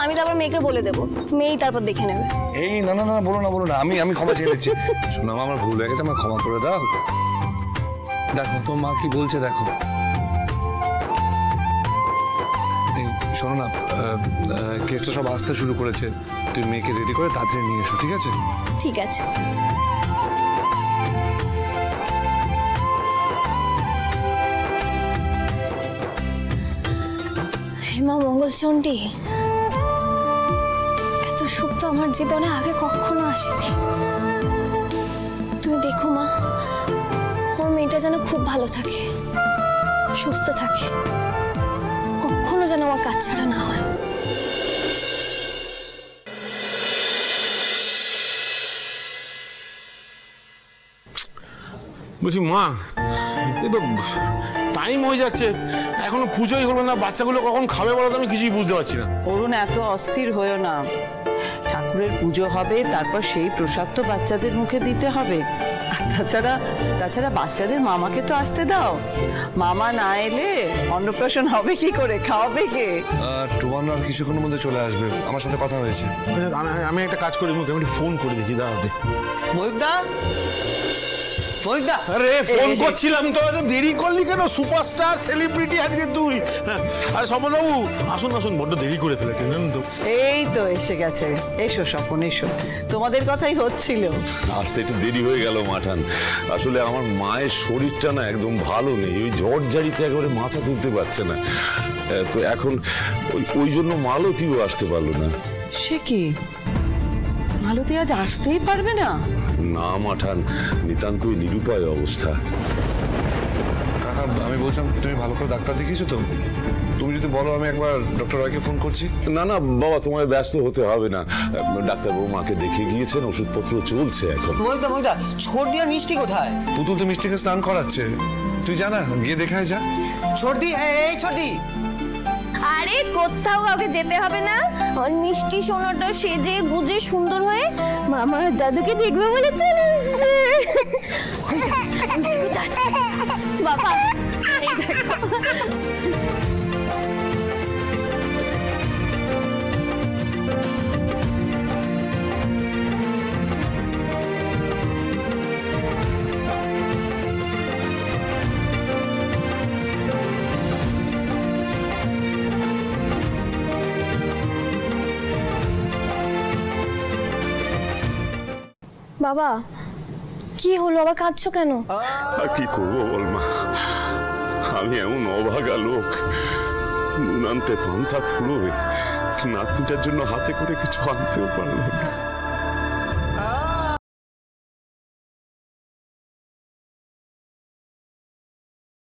আমি তারপর মেয়েকে বলে দেবো, মেয়েই তারপর দেখে নেবে। এই না না না, বলো না বলো না, আমি ক্ষমা চেয়ে নিচ্ছি। শোনো আমার ভুল হয়ে গেছে, আমার ক্ষমা করে দাও। দেখো তো মা কি বলছে, দেখো। শোনো না, কেসটা সব আসতে শুরু করেছে, তুই মেয়েকে রেডি করে তাড়াতাড়ি নিয়ে এসো, ঠিক আছে? ঠিক আছে। মা মঙ্গলচণ্ডী, এত সুখ তো আমার জীবনে আগে কখনো আসেনি। তুমি দেখো মা, ওর মেয়েটা যেন খুব ভালো থাকে, সুস্থ থাকে, কখনো যেন আমার কাজ ছাড়া না হয়। বলছি মা, এই তো টাইম হয়ে যাচ্ছে, এখনো পুজোই হলো না, বাচ্চাগুলো কখন খাবে বলো তো আমি কিছুই বুঝতে পারছি না। অরুণ, এত অস্থির হয়েও না, ঠাকুরের পুজো হবে, তারপর সেই প্রসাদ তো বাচ্চাদের মুখে দিতে হবে। আর তাছাড়া বাচ্চাদের মামাকে তো আসতে দাও, মামা না এলে অন্নপ্রাশন হবে কি করে, খাওয়াবে কে? টুবান আর কিছুক্ষণের মধ্যে চলে আসবে, আমার সাথে কথা হয়েছে। আমি একটা কাজ করি, মুখে আমি ফোন করে দেখি, দাঁড়াতে। আরে ফোন করছিলাম তো, দেরি করলি কেন? সুপারস্টার সেলিব্রিটি আজকে তুই। আরে স্বপনবাবু, আসুন আসুন, বড্ড দেরি করে ফেলেছেন জানেন তো। এই তো এসে গেছে, এসো স্বপন এসো, তোমাদের কথাই হচ্ছিল। আসতে একটু দেরি হয়ে গেল মাঠান, আসলে আমার মায়ের শরীরটা না একদম ভালো নেই, ওই ঝড় ঝাড়িতে একেবারে মাথা তুলতে পারছে না, তো এখন ওই জন্য মালতীও আসতে পারলো না। সে কি, মালতী আজ আসতেই পারবে না? না মাঠান, নিতান্তই নিরুপায় অবস্থা। কাকা, আমি বলছিলাম তুমি ভালো করে ডাক্তার দেখিয়েছো তো? তুমি যদি বলো আমি একবার ডক্টর রায়কে ফোন করছি। না না বাবা, তোমায় ব্যস্ত হতে হবে না, ডাক্তারবাবু মাকে দেখে গিয়েছেন, ওষুধপত্র চলছে এখন। ছোটদি আর মিষ্টি কোথায়? পুতুল তো মিষ্টিকে স্নান করাচ্ছে, তুই জানা, গিয়ে দেখায় যা। ছোটদি, এই ছোটদি। আরে কোথাও কাউকে যেতে হবে না, আর মিষ্টি সোনাটা সেজে গুজে সুন্দর হয়ে মামার দাদুকে দেখবে বলে চলে এসেছে। বাবা এই দেখো। বাবা কি হলো, আবার কাঁদছো কেন? আর কি করবো বল মা, আমি এমন অভাগা লোক, নুন আনতে পান্তা ফুরোবে, নাতনিটার জন্য হাতে করে কিছু আনতেও পারলাম না।